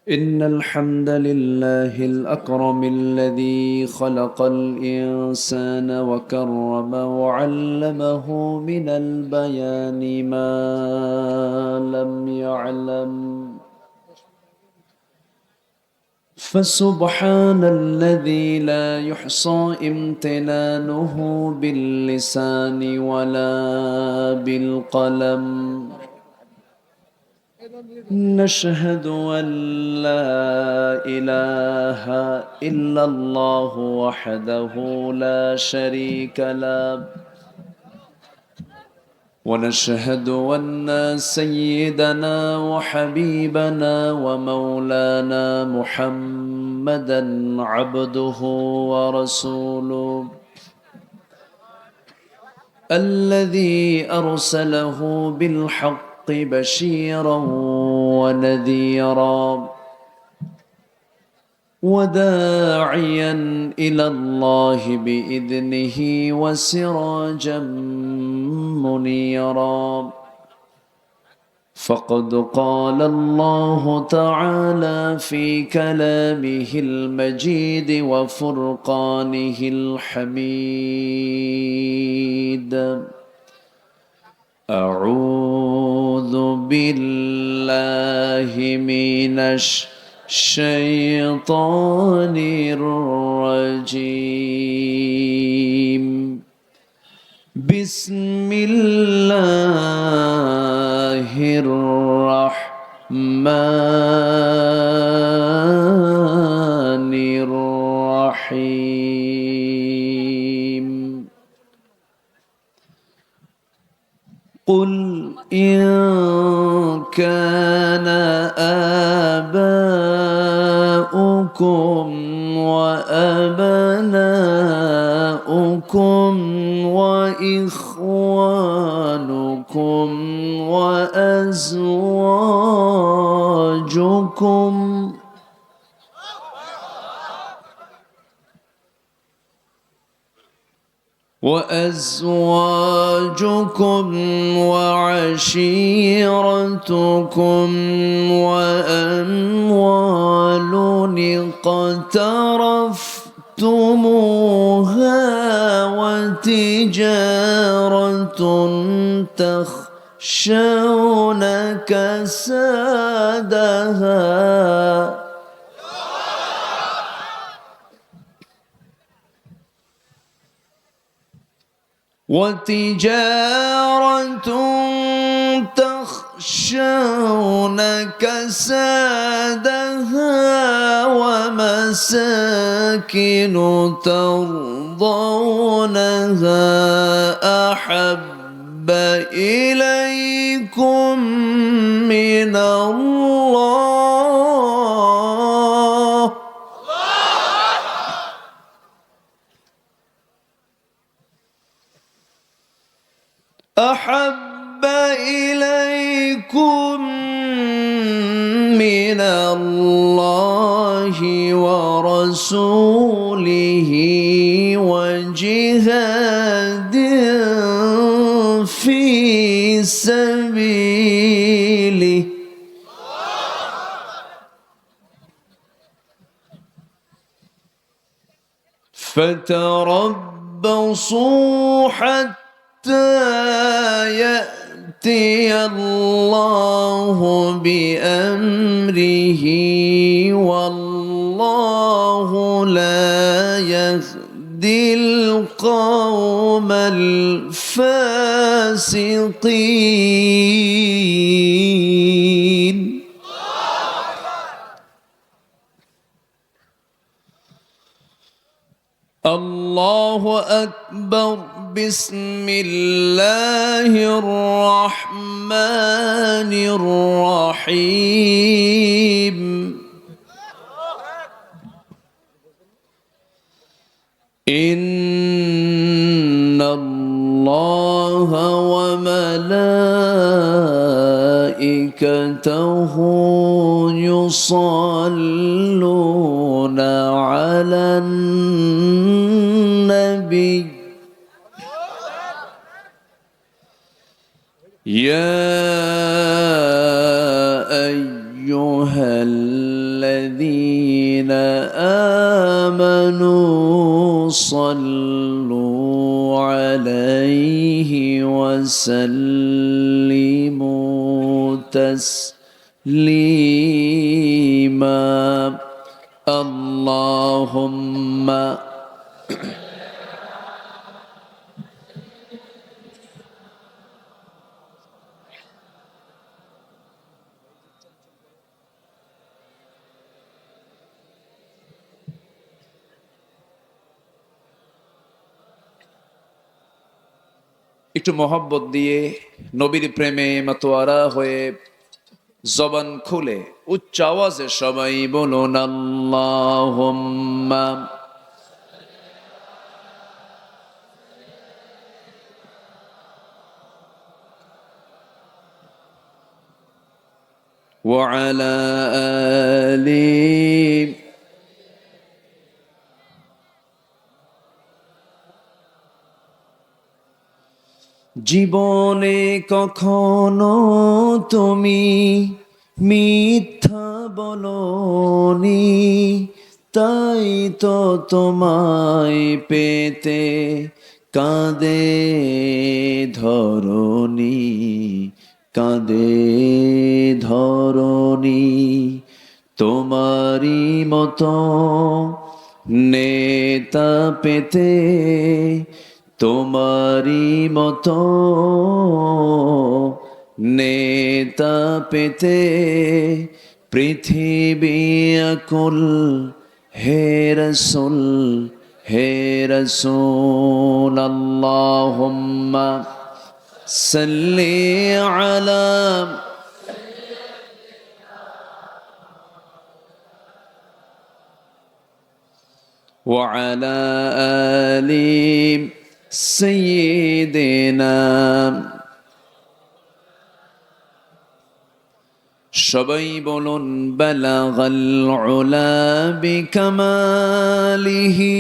إن الحمد لله الأكرم الذي خلق الإنسان وكرم وعلمه من البيان ما لم يعلم فسبحان الذي لا يحصى امتنانه باللسان ولا بالقلم نشهد أن لا إله إلا الله وحده لا شريك له ونشهد أن سيدنا وحبيبنا ومولانا محمدا عبده ورسوله الذي أرسله بالحق بشيرا ونذيرا وداعيا إلى الله بإذنه وسراجا منيرا فقد قال الله تعالى في كلامه المجيد وفرقانه الحميد أعوذ بالله من الشيطان الرجيم بسم الله الرحمن الرحيم قل إن كان آباؤكم وأبناؤكم وإخوانكم وأزواجكم وعشيرتكم وأموال اقترفتموها وتجارة تخشون كسادها ومساكن ترضونها أحب إليكم من الله ورسوله وجهاد في سبيله فتربصوا حتى يأتي الله بأمره والله لا يهدي القوم الفاسقين الله أكبر بسم الله الرحمن الرحيم إن الله وملائكته يصلون على النبي يا أيها الذين آمنوا صلوا عليه وسلموا تسليما اللهم একটু মহব্বত দিয়ে নবীর প্রেমে মাতোয়ারা হয়ে জবান খুলে উচ্চ আওয়াজে সবাই বলুন আল্লাহুম্মা ওয়া আলা আলি জীবনে কখনো তুমি মিথ্যা বলনি, তাই তো তোমায় পেতে কাঁদে ধরণী, কাঁদে ধরণী। তোমারই মতো নেতা পেতে, তোমারই মতো নেতা পেতে পৃথিবী আকুল। হে রাসূল, হে রাসূল, আল্লাহুম্মা সাল্লি আলা ওয়া আলা আলি সাইয়্যিদিনা। সবাই বলুন বালাগাল উলা বিকামালিহি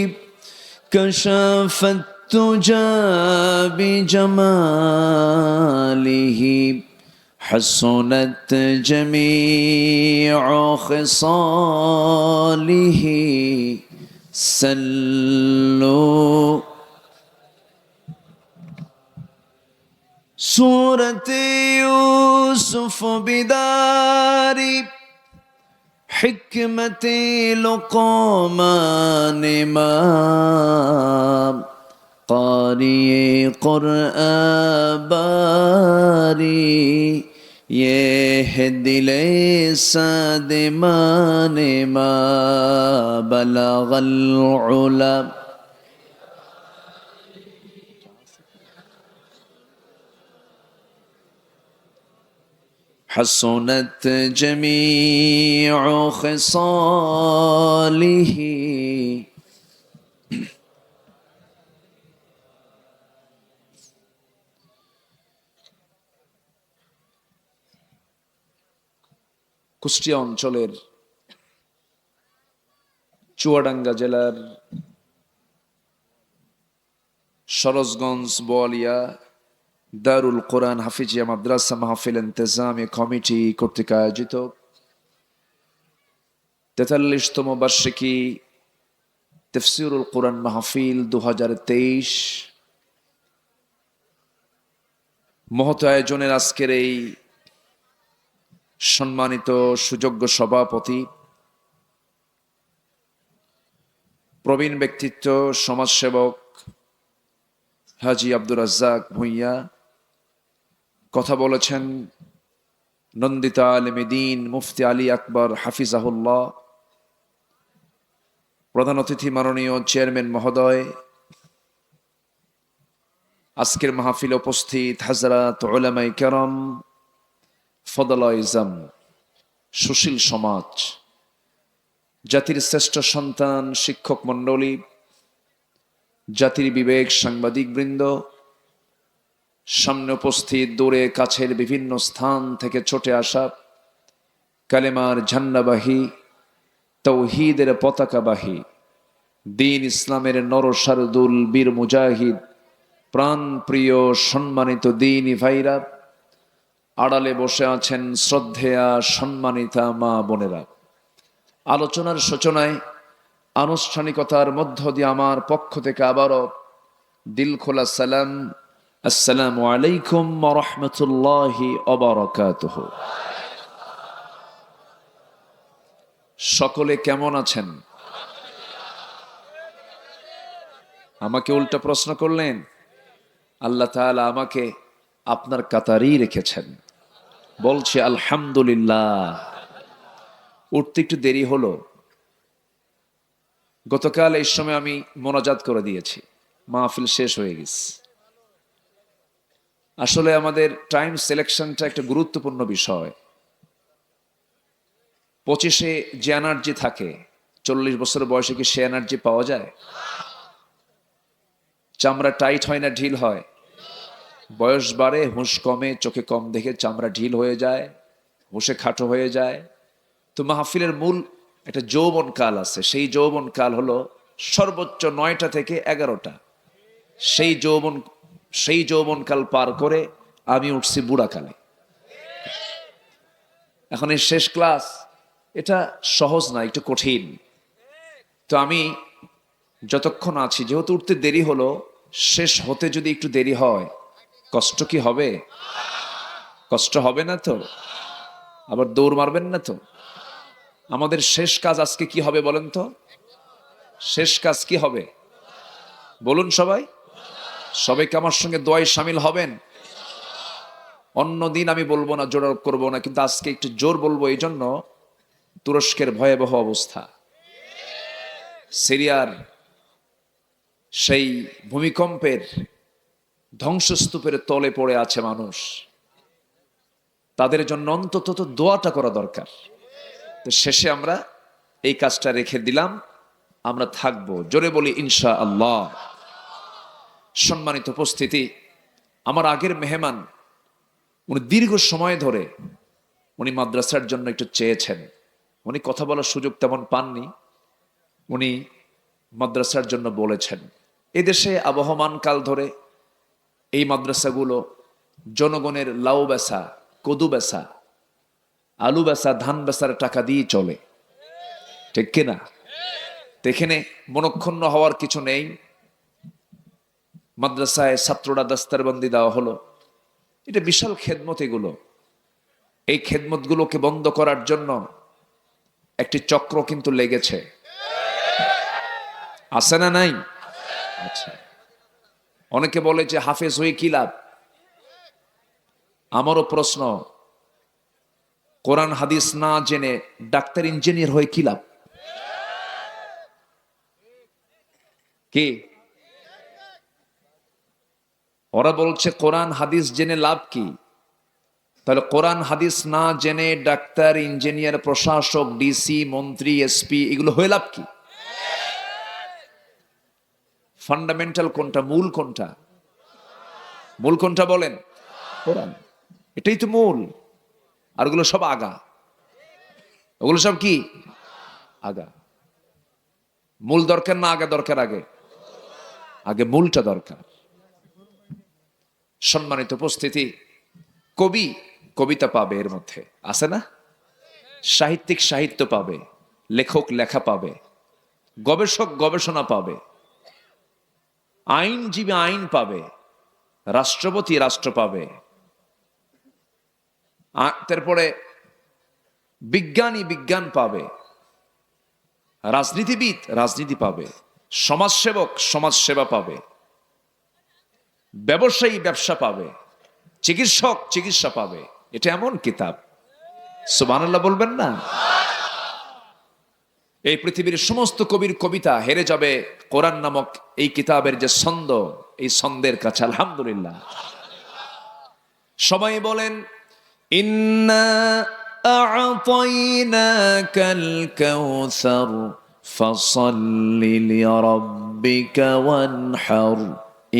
কাশাফাত তুজা বিজামালিহি হাসুনাত জামিউ খিসালিহি সাল্লু। सूरत यूसुफ बिदारी हिकमत लुक़मान इमाम क़ारिए क़ुरआन बारी ये है दिले सादिमान मा बलगल उला। حسنت جميع خصاله কুষ্টিয়া অঞ্চলের চুয়াডাঙ্গা জেলার সরোজগঞ্জ বোয়ালিয়া দারুল কোরআন হাফিজিয়া মাদ্রাসা মাহফিল ইন্তেজামি কমিটি কর্তৃক আয়োজিত ৪৩তম বার্ষিকী তাফসীরুল কোরআন মাহফিল ২০২৩ মহৎ আয়োজনের আজকের এই সম্মানিত সুযোগ্য সভাপতি, প্রবীণ ব্যক্তিত্ব, সমাজসেবক হাজী আব্দুর রাজ্জাক ভূঁইয়া কথা বলেছেন। নন্দিত আলেম দ্বীন মুফতি আলী আকবর হাফিজাহুল্লাহ, প্রধান অতিথি মাননীয় চেয়ারম্যান মহোদয়, আজকের মাহফিলে উপস্থিত হাজরাত উলামায়ে কেরাম, ফদলায়ে ইজম, সুশীল সমাজ, জাতির শ্রেষ্ঠ সন্তান শিক্ষক মণ্ডলী, জাতির বিবেক সাংবাদিক বৃন্দ, সামনে উপস্থিত দূরে কাছের বিভিন্ন স্থান থেকে ছুটে আসা কালেমার ঝান্ডাবাহী, তৌহিদের পতাকাবাহী, দ্বীন ইসলামের নরসারদুল বীর মুজাহিদ, প্রাণ প্রিয় সম্মানিত দ্বীনি ভাইরা, আড়ালে বসে আছেন শ্রদ্ধেয়া সম্মানিতা মা বোনেরা, আলোচনার সূচনায় আনুষ্ঠানিকতার মধ্য দিয়ে আমার পক্ষ থেকে আবারও দিল খোলা সালাম, আসসালামু আলাইকুম ওয়া রাহমাতুল্লাহি ওয়া বারাকাতুহু। সকলে কেমন আছেন? আমাকে উল্টা প্রশ্ন করলেন। আল্লাহ তাআলা আমাকে আপনার কাতারেই রেখেছেন, বলছি আলহামদুলিল্লাহ। উঠতে একটু দেরি হলো। গতকাল এই সময় আমি মোনাজাত করে দিয়েছি, মাহফিল শেষ হয়ে গেছে। আসলে আমাদের টাইম সিলেকশনটা একটা গুরুত্বপূর্ণ বিষয়। 25-এ যে এনার্জি থাকে, 40 বছর বয়সে কি সে এনার্জি পাওয়া যায়? চামড়া টাইট হয় না ঢিল হয়? বয়স বাড়ে, হুঁশ কমে, চোখে কম দেখে চামড়া ঢিল হয়ে যায়, হুঁশে খাটো হয়ে যায়। তো মাহফিলের মূল একটা যৌবন কাল আছে। সেই যৌবন কাল হলো সর্বোচ্চ 9টা থেকে 11টা। সেই যৌবন কাল পার করে আমি উঠছি বুড়াকালে। এখন এই শেষ ক্লাস, এটা সহজ না, একটু কঠিন। তো আমি যতক্ষণ আছি, যেহেতু উঠতে দেরি হলো, শেষ হতে যদি একটু দেরি হয়, কষ্ট কি হবে? কষ্ট হবে না তো? আবার দৌড় মারবেন না তো? আমাদের শেষ কাজ আজকে কি হবে বলেন তো? শেষ কাজ কি হবে বলুন সবাই। সবাইকে আমার সঙ্গে দোয়ায় শামিল হবেন। অন্য দিন আমি বলবো না, জোর করবো না, কিন্তু আজকে একটু জোর বলবো। এই জন্য, তুরস্কের ভয়াবহ অবস্থা, সিরিয়ার সেই ভূমিকম্পের ধ্বংসস্তূপের তলে পড়ে আছে মানুষ, তাদের জন্য অন্তত তো দোয়াটা করা দরকার। তো শেষে আমরা এই কাজটা রেখে দিলাম, আমরা থাকবো। জোরে বলি ইনশাআল্লাহ। সম্মানিত উপস্থিতি, আমার আগের মেহমান, উনি দীর্ঘ সময় ধরে উনি মাদ্রাসার জন্য একটু চেয়েছেন। উনি কথা বলার সুযোগ তেমন পাননি, উনি মাদ্রাসার জন্য বলেছেন। এদেশে আবহমান কাল ধরে এই মাদ্রাসাগুলো জনগণের লাউ বেচা, কদু বেচা, আলু বেচা, ধান বেচার টাকা দিয়ে চলে, ঠিক কিনা? তো এখানে মনক্ষুণ্ণ হওয়ার কিছু নেই। মাদ্রাসায় ছাত্ররা দাস্তারবন্দি দেওয়া হলো, এটা বিশাল খেদমত। এগুলো, এই খেদমতগুলোকে বন্ধ করার জন্য একটি চক্র কিন্তু লেগেছে, আছে না নাই? আচ্ছা, অনেকে বলে যে হাফেজ হয়ে কি লাভ? আমারও প্রশ্ন, কোরআন হাদিস না জেনে ডাক্তার ইঞ্জিনিয়ার হয়ে কি লাভ? কি ওরা বলছে কোরআন হাদিস জেনে লাভ কি? তাহলে কোরআন হাদিস না জেনে ডাক্তার, ইঞ্জিনিয়ার, প্রশাসক, ডিসি, মন্ত্রী, এসপি এগুলো হয়ে লাভ কি? ফান্ডামেন্টাল কোনটা, মূল কোনটা? মূল কোনটা বলেন? কোরআন, এটাই তো মূল। আর ওগুলো সব আগা। ওগুলো সব কি আগা? মূল দরকার না আগা দরকার? আগে আগে মূলটা দরকার। সম্মানিত উপস্থিতি, কবি কবিতা পাবে, এর মধ্যে আছে না? সাহিত্যিক সাহিত্য পাবে, লেখক লেখা পাবে, গবেষক গবেষণা পাবে, আইনজীবী আইন পাবে, রাষ্ট্রপতি রাষ্ট্র পাবে, তারপরে বিজ্ঞানী বিজ্ঞান পাবে, রাজনীতিবিদ রাজনীতি পাবে, সমাজসেবক সমাজ সেবা পাবে, ব্যবসায়ী ব্যবসা পাবে, চিকিৎসক চিকিৎসা পাবে। এটা এমন কিতাব, সুবহানাল্লাহ বলবেন না? এই পৃথিবীর সমস্ত কবির কবিতা হেরে যাবে কোরআন নামক এই কিতাবের যে ছন্দ, এই ছন্দের কাছে। আলহামদুলিল্লাহ। সবাই বলেন, ইন্না আ'তাইনাকাল কাউসার ফাসাল্লি লিরাব্বিকা ওয়ানহার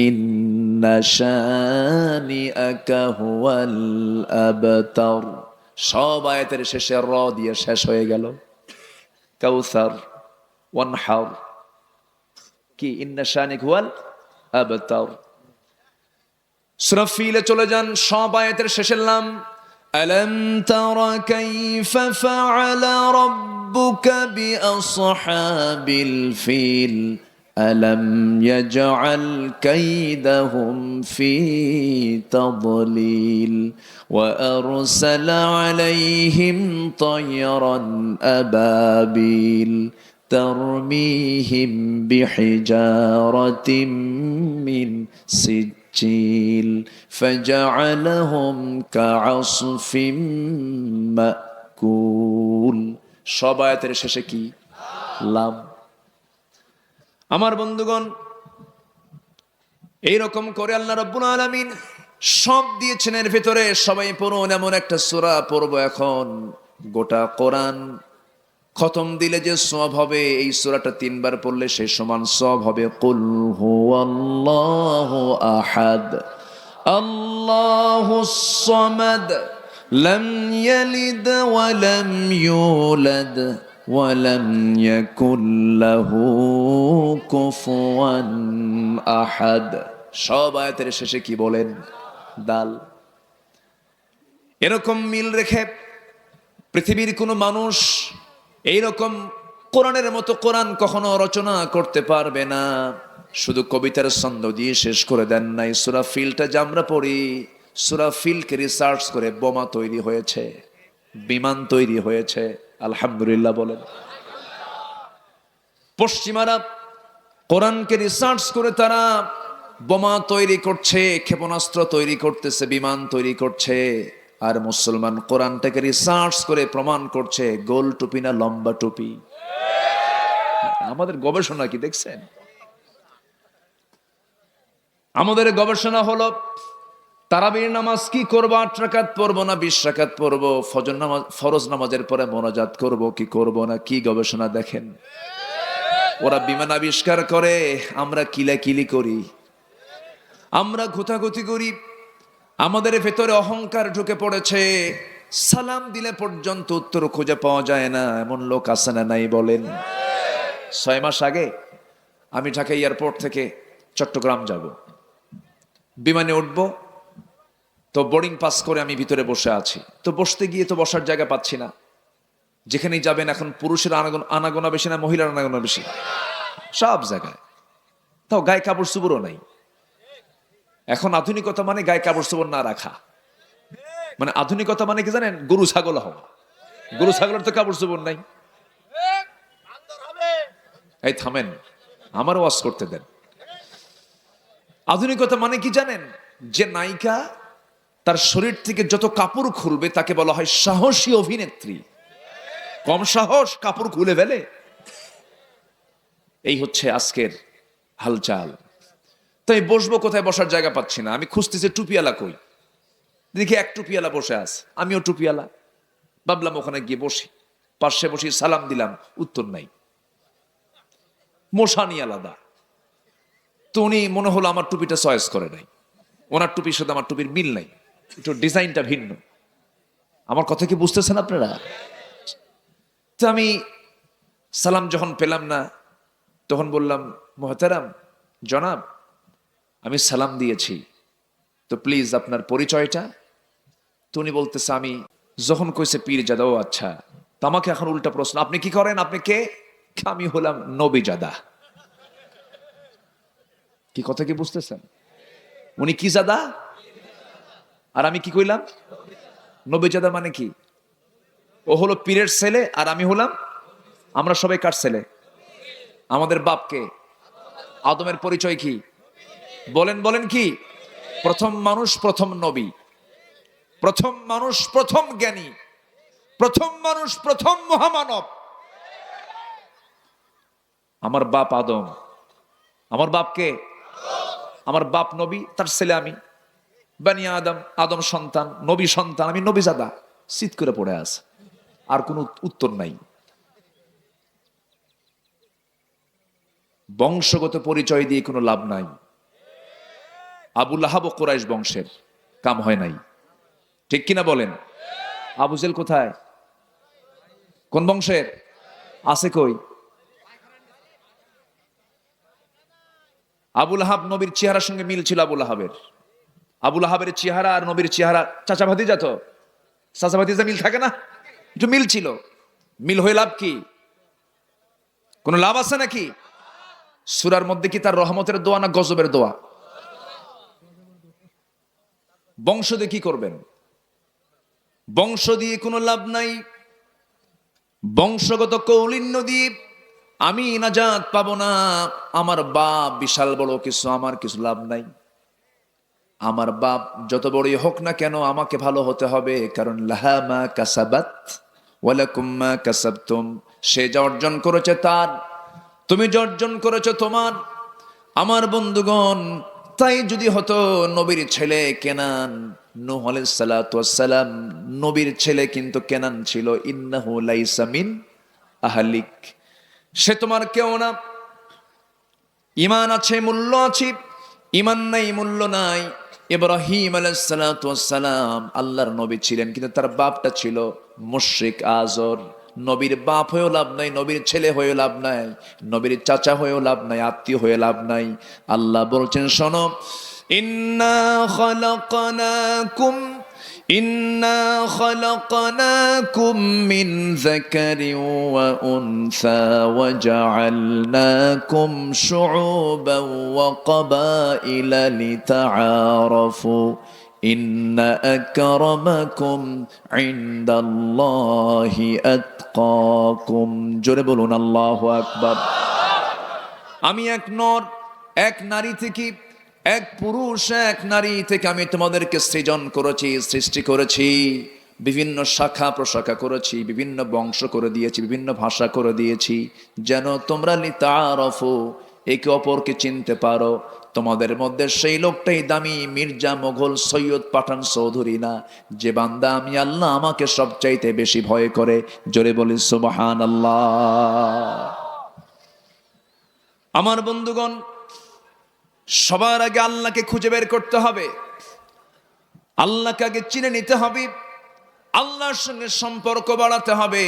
ইন্না শানিআকা হুয়াল আবতার। সব আয়াতের শেষে র দিয়ে শেষ হয়ে গেল। কাউসার, ওয়ানহার, কি ইন্না শানিক হুয়াল আবতার। সূরা ফিলে চলে যান, সব আয়াতের শেষের নাম ألم تر كيف فعل ربك بأصحاب الفيل ألم يجعل كيدهم في تضليل وأرسل عليهم طيرا أبابيل ترميهم بحجارة من سجيل فجعلهم كعصف مأكول সব আয়াতের শেষে কি লাম। আমার বন্ধুগণ, এইরকম করে আল্লাহ রাব্বুল আলামিন সব দিয়েছেন এর ভিতরে। সবাই পড়ুন, এমন একটা সূরা পড়বো এখন, গোটা কোরআন খতম দিলে যে সওয়াব হবে, এই সূরাটা 3 বার পড়লে সেই সমান সওয়াব হবে। কুল হুয়াল্লাহু আহাদ আল্লাহুস সামাদ লাম ইয়ালিদ ওয়া লাম ইউলাদ ওয়া লাম ইয়াকুল লাহু কুফুয়ান আহাদ। সব আয়াতের শেষে কি বলেন? দাল। এরকম মিল রেখে পৃথিবীর কোনো মানুষ এইরকম কোরআনের মতো কোরআন কখনো রচনা করতে পারবে না। শুধু কবিতার ছন্দ দিয়ে শেষ করে দেন নাই। সূরা ফিলটা যে আমরা পড়ি, সূরা ফিলকে রিসার্চ করে বোমা তৈরি হয়েছে, বিমান তৈরি হয়েছে। আলহামদুলিল্লাহ বলেন। পশ্চিমারা কোরআনকে রিসার্চ করে তারা বোমা তৈরি করছে, ক্ষেপণাস্ত্র তৈরি করতেছে, বিমান তৈরি করছে। আর মুসলমান কোরআনটাকে রিসার্চ করে প্রমাণ করছে গোল টুপি না লম্বা টুপি। আমাদের গবেষণা কি দেখছেন? আমাদের গবেষণা হলো তারাবির নামাজ কি করব, 8 রাকাত পড়বো না 20 রাকাত পড়বো, ফজর নামাজ ফরজ নামাজের পরে মোনাজাত করব কি করব না। কি গবেষণা দেখেন। ওরা বিমান আবিষ্কার করে, আমরা কিলাকিলি করি, আমরা ঘুতাঘুতি করি। আমাদের ভেতরে অহংকার ঢুকে পড়েছে। সালাম দিলে পর্যন্ত উত্তর খুঁজে পাওয়া যায় না, এমন লোক আছে না নাই বলেন? 6 মাস আগে আমি ঢাকা এয়ারপোর্ট থেকে চট্টগ্রাম যাব, বিমানে উঠব, তো বোর্ডিং পাস করে আমি ভিতরে বসে আছি। তো বসতে গিয়ে তো বসার জায়গা পাচ্ছি না। যেখানেই যাবেন এখন পুরুষের আনাগোনা বেশি না মহিলার আনাগোনা বেশি? সব জায়গায়। তাও গায়ে কাপড় চোপড়ও নাই। এখন আধুনিকতা মানে গায়ে কাপড় চোপড় না রাখা। মানে আধুনিকতা মানে কি জানেন? গরু ছাগল হওয়া। গরু ছাগলের তো কাপড় চোপড় নাই। এই থামেন, আমার ওয়াজ করতে দেন। আধুনিকতা মানে কি জানেন? যে নায়িকা তার শরীর থেকে যত কাপড় খুলবে তাকে বলা হয় সাহসী অভিনেত্রী। কম সাহস, কাপড় খুলে ফেলে। এই হচ্ছে আজকের হালচাল। তাই বসবো কোথায়, বসার জায়গা পাচ্ছি না। আমি খুঁজতেছি টুপিওয়ালা কই, দেখি এক টুপিওয়ালা বসে আছে, আমিও টুপিওয়ালা। ভাবলাম ওখানে গিয়ে বসি, পাশে বসি, সালাম দিলাম, উত্তর নাই। মশানি আলাদা। তো উনি মনে হলো আমার টুপিটা চয়েস করে নাই, ওনার টুপির সাথে আমার টুপির মিল নাই, একটু ডিজাইনটা ভিন্ন। আমার কথা কি বুঝতেছেন আপনারা? তো আমি সালাম যখন পেলাম না, তখন বললাম, মোহতারাম জনাব, আমি সালাম দিয়েছি, তো প্লিজ আপনার পরিচয়টা। তো উনি বলতেছে, আমি যখন কইছে পীরজাদা। ও আচ্ছা। তো আমাকে এখন উল্টা প্রশ্ন, আপনি কি করেন, আপনি কে? আমি হলাম নবীজাদা। কি কথা কি বুঝতেছেন? উনি কি জাদা আর আমি কি কইলাম? নবীজাদা। মানে কি? ও হলো পীরের ছেলে আর আমি হলাম, আমরা সবাই কার ছেলে? আমাদের বাপকে। আদমের পরিচয় কি? বলেন বলেন কি? প্রথম মানুষ, প্রথম নবী, প্রথম মানুষ, প্রথম জ্ঞানী, প্রথম মানুষ, প্রথম মহামানব। আমার বাপ আদম। আমার বাপকে? আমার বাপ নবী, তার ছেলে আমি। বানি আদম, আদম সন্তান, নবী সন্তান, আমি নবীজাদা। চিৎ করে পড়ে আছে, আর কোনো উত্তর নাই। বংশগত পরিচয় দিয়ে কোনো লাভ নাই। আবু লাহাব কুরাইশ বংশের, কাম হয় নাই। ঠিক কিনা বলেন? আবু জেল কোথায়? কোন বংশের? আছে কই? আবু লাহাব নবীর চেহারার সঙ্গে মিল ছিল আবু লাহাবের। আবু লাহাবের চেহারা আর নবীর চেহারা চাচা ভাতিজা তো। চাচাবাতিজা মিল থাকে না, একটু মিল ছিল। মিল হয়ে লাভ কি? কোনো লাভ আছে নাকি? সূরার মধ্যে কি তার রহমতের দোয়া না গজবের দোয়া? বংশ দিয়ে কি করবেন? বংশ দিয়ে কোনো লাভ নাই। বংশগত কৌলিন্য দিয়ে আমি নাজাত পাবো না। আমার বাপ বিশাল বড় কিছু, আমার কিছু লাভ নাই। আমার বাপ যত বড়ই হোক না কেন আমাকে ভালো হতে হবে, কারণ লাহা মা কাসাবাত ওয়ালাকুম মা কাসাবতুম। সে যা অর্জন করেছে তার, তুমি যা অর্জন করেছো তোমার। আমার বন্ধুগণ, তাই যদি হতো নবীর ছেলে কেনান, নূহ আলাইহিস সালাতু ওয়াস সালাম নবীর ছেলে, কিন্তু কেনান ছিল ইন্নাহু লাইসা মিন আহলিক, সে তোমার কেউ না। ঈমান আছে, মূল্য আছে, ঈমান নাই, মূল্য নাই। ইব্রাহিম আলাইহিস সালাতু ওয়াস সালাম আল্লাহর নবী ছিলেন, কিন্তু তার বাপটা ছিল মুশরিক আযর। নবীর বাপ হয়েও লাভ নাই, নবীর ছেলে হয়েও লাভ নাই, নবীর চাচা হয়েও লাভ নাই, আত্মীয় হয়ে লাভ নাই। আল্লাহ বলছেন শোনো, ইন্না খালাকনাকুম মিন যাকারিন ওয়া উনসা ওয়া জাআলনাকুম শুউবান ওয়া ক্বাবাইলা লিতাআরাফু ইন্না আকরামাকুম ইনদাল্লাহি আতকাকুম। জোরে বলুন আল্লাহু আকবার। আমি এক নর এক নারী থেকে, এক পুরুষ এক নারী থেকে আমি তোমাদেরকে সৃজন করেছি, সৃষ্টি করেছি, বিভিন্ন শাখা প্রশাখা করেছি, বিভিন্ন বংশ করে দিয়েছি, বিভিন্ন ভাষা করে দিয়েছি, যেন তোমরা লিতাআরাফু, একে অপরকে চিনতে পারো। তোমাদের মধ্যে সেই লোকটাই দামি, মির্জা, মোগল, সৈয়দ, পাঠান, চৌধুরী না, যে বান্দা আমি আল্লাহ আমাকে সবচাইতে বেশি ভয় করে। জোরে বলি সুবহানাল্লাহ। আমার বন্ধুগণ, সবার আগে আল্লাহকে খুঁজে বের করতে হবে, আল্লাহকে আগে চিনে নিতে হবে, আল্লাহর সঙ্গে সম্পর্ক বাড়াতে হবে।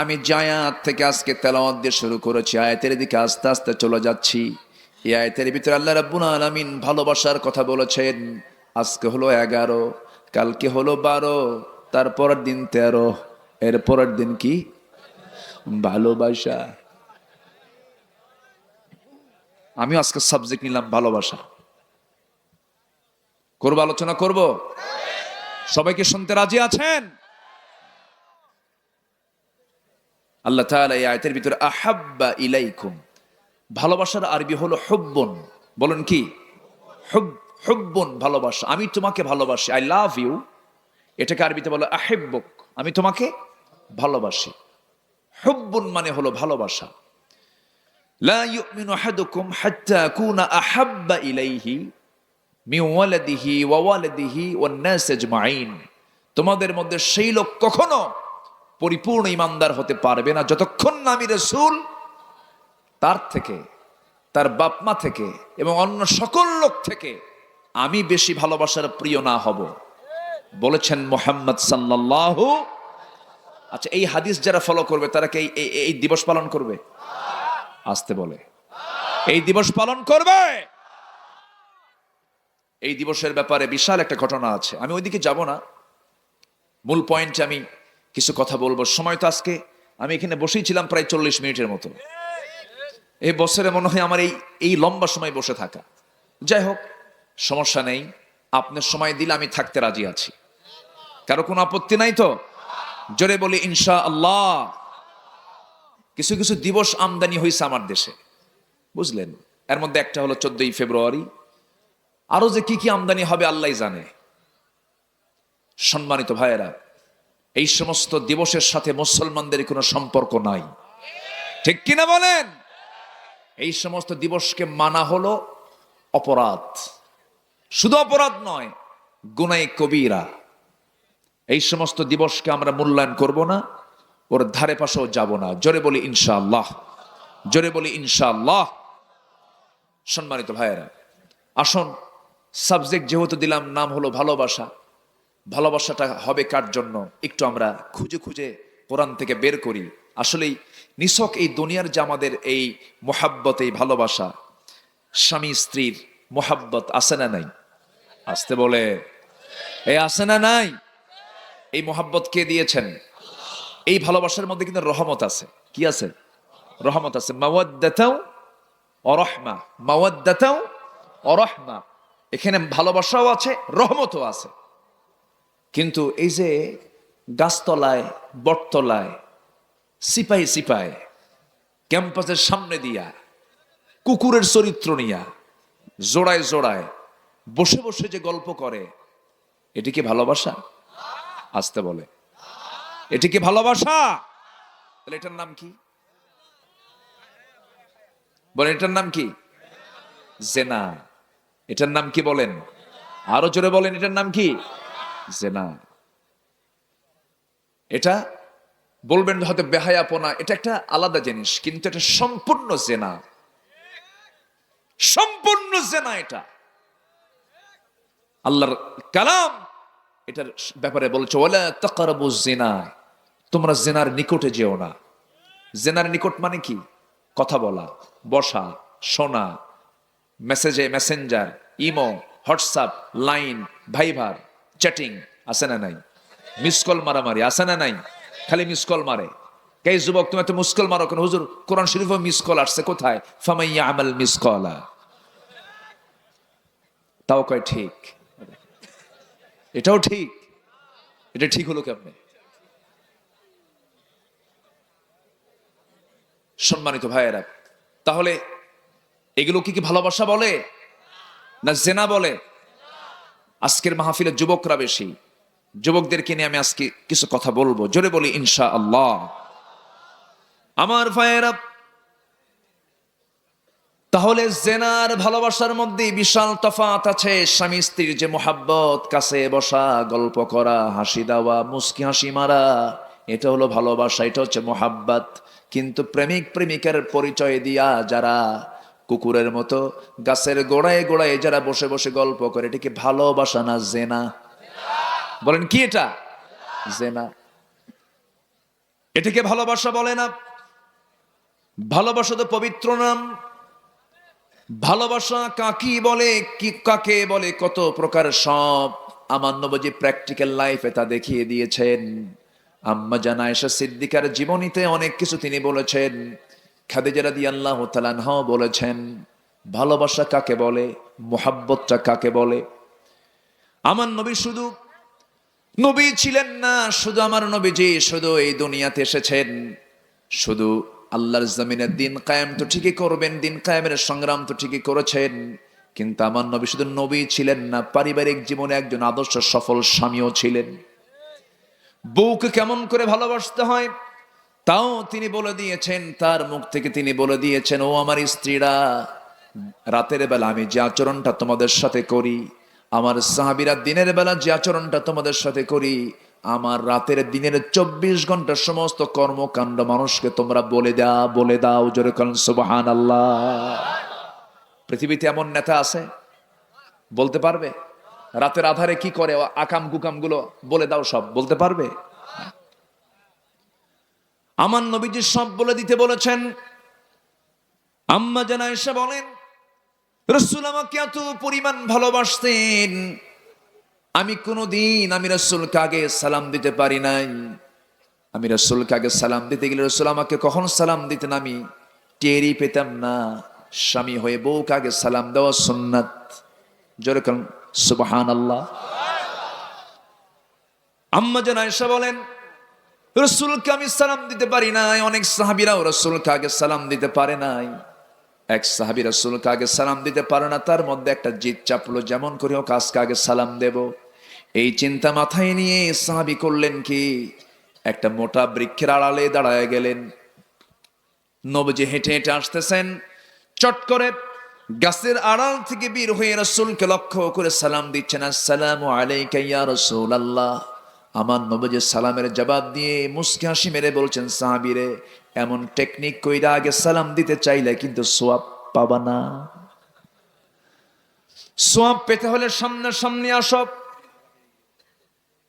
আমি যে আয়াত থেকে আজকে তেলাওয়াত দিয়ে শুরু করেছি, আয়াতের দিকে আস্তে আস্তে চলে যাচ্ছি। এই আয়াতের ভিতরে আল্লাহ রাব্বুল আলামিন ভালোবাসার কথা বলেছেন। আজকে হলো 11, কালকে হলো 12, তারপরের দিন 13, এর পরের দিন কি? ভালোবাসা। আমি আজকে সাবজেক্ট নিলাম ভালোবাসা। করব, আলোচনা করব। সবাইকে শুনতে রাজি আছেন? আল্লাহ তাআলা এই আয়াতের ভিতরে আহাব্বা ইলাইকুম, ভালোবাসার আরবি হলো হুব্বুন। বলেন কি? হুব্বুন, ভালোবাসা। আমি তোমাকে ভালোবাসি, আই লাভ ইউ। এটাকে আরবিতে বলে আহিব্বুক, আমি তোমাকে ভালোবাসি। হুব্বুন মানে হলো ভালোবাসা। লা ইউমিনু আহাদুকুম হাত্তা আকুনা আহাব্বা ইলাইহি মিন ওয়ালাদিহি ওয়া ওয়ালিদিহি ওয়ান নাস আজমাইন। তোমাদের মধ্যে সেই লোক কখনো পরিপূর্ণ ঈমানদার হতে পারবে না যতক্ষণ না আমি রাসূল তার থেকে, তার বাপ মা থেকে এবং অন্য সকল লোক থেকে আমি বেশি ভালোবাসার প্রিয় না হব, বলেছেন মুহাম্মদ সাল্লাল্লাহু। আচ্ছা, এই হাদিস যারা ফলো করবে তারা কি এই দিবস পালন করবে? আসতে বলে, এই দিবস পালন করবে। এই দিবসের ব্যাপারে বিশাল একটা ঘটনা আছে, আমি ওইদিকে যাব না। মূল পয়েন্টে আমি কিছু কথা বলবো। সময় তো আজকে আমি এখানে বসেই ছিলাম প্রায় 40 মিনিটের মতো। এই বছরে মনে হয় আমার এই লম্বা সময় বসে থাকা। যাই হোক, সমস্যা নেই, আপনার সময় দিলে আমি থাকতে রাজি আছি। কারো কোনো আপত্তি নাই তো? জোরে বলি ইনশাআল্লাহ। কিছু কিছু দিবস আমদানি হয়েছে আমার দেশে, বুঝলেন? এর মধ্যে একটা হলো 14ই ফেব্রুয়ারি। আরো যে কি কি আমদানি হবে আল্লাহই জানে। সম্মানিত ভাইয়েরা, এই সমস্ত দিবসের সাথে মুসলমানদের কোনো সম্পর্ক নাই, ঠিক কিনা বলেন? এই সমস্ত দিবসকে মানা হলো অপরাধ। শুধু অপরাধ নয়, গুনায়ে কবিরা। এই সমস্ত দিবসকে আমরা মূল্যায়ন করব না, ওর ধারে পাশেও যাব না। জোরে বলি ইনশাআল্লাহ, জোরে বলি ইনশাআল্লাহ। সম্মানিত ভাইয়েরা, আসুন, সাবজেক্ট যেহেতু দিলাম, নাম হলো ভালোবাসা। ভালোবাসাটা হবে কার জন্য একটু আমরা খুঁজে খুঁজে কোরআন থেকে বের করি। আসলেই নিছক এই দুনিয়ার যে আমাদের এই মোহাব্বত, এই ভালোবাসা, স্বামী স্ত্রীর মোহাব্বত আছে না নাই? আসতে বলে, এই আছে না নাই? এই মোহাব্বত কে দিয়েছেন? এই ভালোবাসার মধ্যে কিন্তু রহমত আছে। কি আছে? রহমত আছে। মাওয়াদ্দাতাও ওয়া রাহমা, মাওয়াদ্দাতাও ওয়া রাহমা। এখানে ভালোবাসাও আছে, রহমতও আছে। কিন্তু এই যে গাছতলায়, বটতলায়, সিপাহি সিপাই ক্যাম্পাসের সামনে দিয়া কুকুরের চরিত্র নিয়া জোড়ায় জোড়ায় বসে বসে যে গল্প করে, এটি কি ভালোবাসা? আসতে বলে, এটি কি ভালোবাসা? তাহলে এটার নাম কি? বলেন, এটার নাম কি? জেনা। এটার নাম কি বলেন? আরো জোরে বলেন, এটার নাম কি? জেনা। এটা বলবেন হয়তো বেহায়াপনা, এটা একটা আলাদা জিনিস, কিন্তু এটা সম্পূর্ণ জেনা, সম্পূর্ণ জেনা। এটা আল্লাহর কালাম এটার ব্যাপারে বলছে, ওয়ালা তাকরাবুজ জিনা, তোমরা জেনার নিকটে যেও না। জেনার নিকট মানে কি? কথা বলা, বসা, শোনা, মেসেজে, messenger, imo, WhatsApp, Line, Viber, chatting, আছে না নাই? মিস কল মারামারি আছে না নাই? খালি মিস কল মারে। কে যুবক তুমি এত মিস কল মারো কেন? হুজুর কোরআন শরীফে মিস কল আসছে। কোথায়? ফামাইয়া আমাল মিস কলা। তাও কয় ঠিক, এটাও ঠিক। এটা ঠিক হলো কেমনে? সম্মানিত ভাইয়েরা, তাহলে এগুলো কি ভালোবাসা বলে না জেনা বলে? আজকের মাহফিলের যুবকরা বেশি, যুবকদেরকে নিয়ে আমি আজকে কিছু কথা বলবো। জোরে বলি ইনশাআল্লাহ। আমার ভাইয়েরা, তাহলে জেনার ভালোবাসার মধ্যে বিশাল তফাৎ আছে। স্বামী স্ত্রীর যে মোহাব্বত, কাছে বসা, গল্প করা, হাসি দেওয়া, মুস্কি হাসি মারা, এটা হলো ভালোবাসা, এটা হচ্ছে মোহাব্বত। কিন্তু প্রেমিক প্রেমিকার পরিচয় দিয়া যারা কুকুরের মতো গাছের গোড়ায় গোড়ায় যারা বসে বসে গল্প করে, এটাকে ভালোবাসা না জেনা? বলেন কি এটা? জেনা। এটাকে ভালোবাসা বলে না। ভালোবাসা তো পবিত্র নাম। ভালোবাসা কাকে বলে, কি কাকে বলে, কত প্রকার সব আমার নবী প্র্যাকটিক্যাল লাইফে তা দেখিয়ে দিয়েছেন। আম্মা জান আয়েশা সিদ্দিকার জীবনীতে অনেক কিছু তিনি বলেছেন। খাদিজা রাদিয়াল্লাহু তাআলা আনহা বলেছেন ভালোবাসা কাকে বলে, মুহাব্বতটা কাকে বলে। আমার নবী শুধু নবী ছিলেন না, শুধু আমার নবীজি শুধু এই দুনিয়াতে এসেছেন, শুধু আল্লাহর জমিনের দিন কায়েম তো ঠিকই করবেন, দিন কায়েমের সংগ্রাম তো ঠিকই করেছেন, কিন্তু আমার নবী শুধু নবী ছিলেন না, পারিবারিক জীবনে একজন আদর্শ সফল স্বামীও ছিলেন। বউকে কেমন করে ভালোবাসতে হয় তাও তিনি বলে দিয়েছেন, তার মুখ থেকে তিনি বলে দিয়েছেন, ও আমার স্ত্রীরা, রাতের বেলা আমি যে আচরণটা তোমাদের সাথে করি, আমার সাহাবীরা দিনের বেলা যে আচরণটা তোমাদের সাথে করি, আমার রাতের দিনের 24 ঘন্টার সমস্ত কর্মকাণ্ড মানুষকে তোমরা বলে দাও। জোরে বলেন সুবহানাল্লাহ। পৃথিবীতে এমন নেতা আছে বলতে পারবে রাতের আধারে কি করে, আকাম গুকাম গুলো বলে দাও, সব বলতে পারবে? আমার নবীজি সব বলে দিতে বলেছেন। আম্মা জান আয়েশা বলেন, রাসূল আমাকে এত পরিমাণ ভালোবাসতেন, আমি কোনোদিন আমি রাসূলকে আগে সালাম দিতে পারি নাই। আমি রাসূলকে আগে সালাম দিতে গেলে রাসূল আমাকে কখন সালাম দিতেন আমি টেরই পেতাম না। স্বামী হয়ে বউকে আগে সালাম দেওয়া সুন্নাত। জোরে বলেন সুবহানাল্লাহ। আম্মা জান আয়েশা বলেন, রাসূলকে আমি সালাম দিতে পারি নাই, অনেক সাহাবীরাও রাসূলকে আগে সালাম দিতে পারে নাই। এক সাহাবী রাসূলকে আগে সালাম দিতে পারে না, তার মধ্যে একটা জিদ চাপলো, যেমন করে হোক আজকে আগে সালাম দেব। এই চিন্তা মাথায় নিয়ে সাহাবী করলেন কি, একটা মোটা বৃক্ষের আড়ালে দাঁড়ায় গেলেন। নবীজি হেঁটে হেঁটে আসতেছেন, চট করে গাছের আড়াল থেকে বের হয়ে রাসূলকে লক্ষ্য করে সালাম দিচ্ছেন, আসসালামু আলাইকা ইয়া রাসূলুল্লাহ। আমার নবীজি সালামের জবাব দিয়ে মুস্কি হাসি মেরে বলছেন, সাহাবীরে, এমন টেকনিক কইরা আগে সালাম দিতে চাইলে কিন্তু সোয়াব পাবা না। সোয়াব পেতে হলে সামনাসামনি আসো।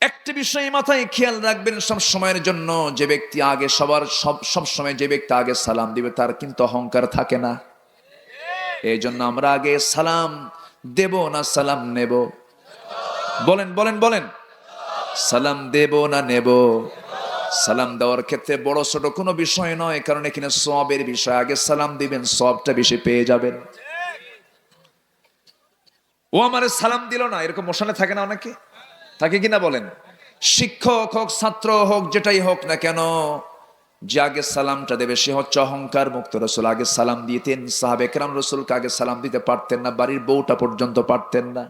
একটা বিষয় মাথায় খেয়াল রাখবেন সব সময়ের জন্য, যে ব্যক্তি আগে সব সময় যে ব্যক্তি আগে সালাম দিবে তার কিন্তু অহংকার থাকে না। এই জন্য আমরা আগে সালাম দেব না সালাম নেব? বলেন বলেন বলেন। সালাম দেব না নেব? সালাম দেওয়ার ক্ষেত্রে বড় ছোট কোনো বিষয় নয়, কারণ এখানে সওয়াবের বিষয়। আগে সালাম দিবেন, সওয়াবটা বেশি পেয়ে যাবেন। ও আমারে সালাম দিল না, এরকম মোশনে থাকে না অনেকে? থাকে কিনা বলেন? শিক্ষক হোক, ছাত্র হোক, যেটাই হোক না কেন, যে আগে সালামটা দেবে সে হচ্ছে অহংকার মুক্ত। রাসূল আগে সালাম দিতেন, সাহাবে কেরাম রাসূলকে আগে সালাম দিতে পারতেন না, বাড়ির বউটা পর্যন্ত পারতেন না।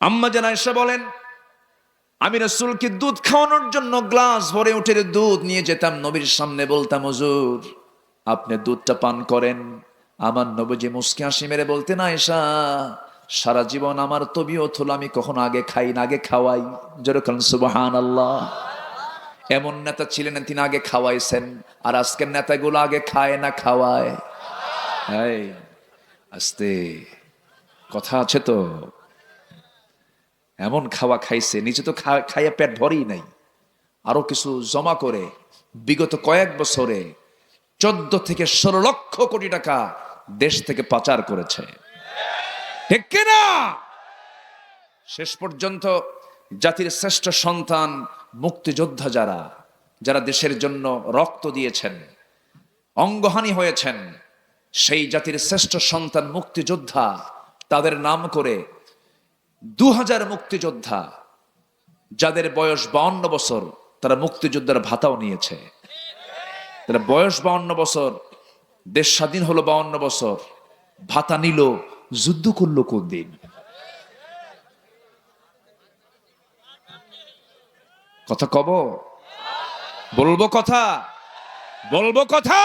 আম্মা জান আয়েশা বলেন, আমি রাসূলকে দুধ খাওয়ানোর জন্য গ্লাস ভরে উঠে দুধ নিয়ে যেতাম, নবীর সামনে বলতাম, হুজুর আপনি দুধটা পান করেন। আমার নবীজি মুস্কি হাসি মেরে বলতেন, আয়েশা সারা জীবন আমার তবিয়ত হলো আমি কখনো আগে খাই না, আগে খাওয়াই। যেরকম সুবহানাল্লাহ। এমন নেতা ছিলেন তিনি আগে খাওয়াইছেন, আর আজকের নেতাগুলো আগে খায় না খাওয়ায়। এই আস্তে কথা আছে তো। এমন খাওয়া খাইছে, নিজে তো খাইয়া পেট ভরেই নাই, আরো কিছু জমা করে বিগত কয়েক বছরে 14 থেকে 16 লক্ষ কোটি টাকা দেশ থেকে পাচার করেছে, ঠিক কিনা? শেষ পর্যন্ত জাতির শ্রেষ্ঠ সন্তান মুক্তিযোদ্ধা যারা যারা দেশের জন্য রক্ত দিয়েছেন, অঙ্গহানি হয়েছেন, সেই জাতির শ্রেষ্ঠ সন্তান মুক্তিযোদ্ধা, তাদের নাম করে 2000 মুক্তিযোদ্ধা যাদের বয়স 52 বছর, তারা মুক্তিযোদ্ধার ভাতাও নিয়েছে। তারা বয়স 52 বছর, দেশ স্বাধীন হলো 52 বছর, ভাতা নিল, যুদ্ধ করলো কোন দিন? কথা কব, বলবো কথা, বলবো কথা।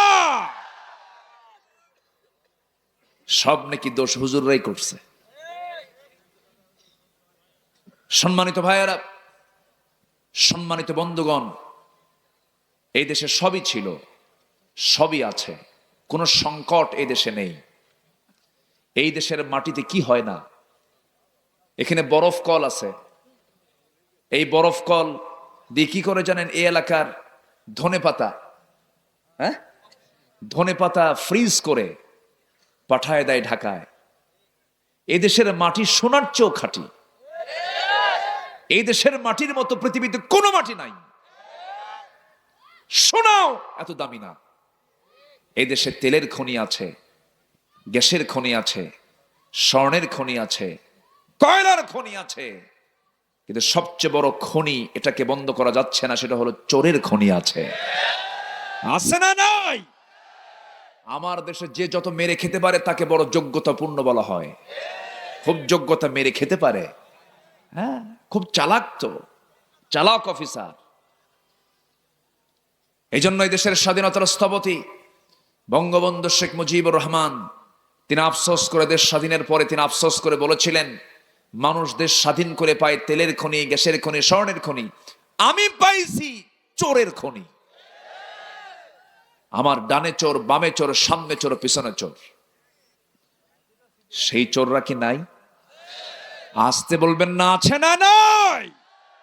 সব নাকি দোষ হুজুররাই করছে। সম্মানিত ভাইয়েরা, সম্মানিত বন্ধুগণ, এই দেশে সবই ছিল, সবই আছে, কোনো সংকট এই দেশে নেই। এই দেশের মাটিতে কি হয় না? এখানে বরফ কল আছে। এই বরফ কল দিয়ে কি করে জানেন? এই এলাকার ধনেপাতা, ধনেপাতা ফ্রিজ করে পাঠায় দেয় ঢাকায়। এই দেশের মাটি সোনার চেয়েও খাঁটি। এই দেশের মাটির মতো পৃথিবীতে কোনো মাটি নাই। সোনাও এত দামি না। এই দেশে তেলের খনি আছে, গ্যাসের খনি আছে, স্বর্ণের খনি আছে, কয়লার খনি আছে, কিন্তু সবচেয়ে বড় খনি, এটাকে বন্ধ করা যাচ্ছে না, সেটা হলো চোরের খনি আছে। আছে না নাই? আমার দেশে যে যত মেরে খেতে পারে তাকে বড় যোগ্যতাপূর্ণ বলা হয়। খুব যোগ্যতা, মেরে খেতে পারে, হ্যাঁ, খুব চালাক, তো চালাক অফিসার। এই জন্য এই দেশের স্বাধীনতার স্থপতি বঙ্গবন্ধু শেখ মুজিবুর রহমান, তিনি আফসোস করে, দেশ স্বাধীনের পরে তিনি আফসোস করে বলেছিলেন, মানুষ দেশ স্বাধীন করে পায় তেলের খনি, গ্যাসের খনি, স্বর্ণের খনি, আমি পাইছি চোরের খনি। আমার ডানে চোর, বামে চোর, সামনে চোর, পিছনে চোর। সেই চোররা কি নাই? আসতে বলবেন না, আছে না নাই?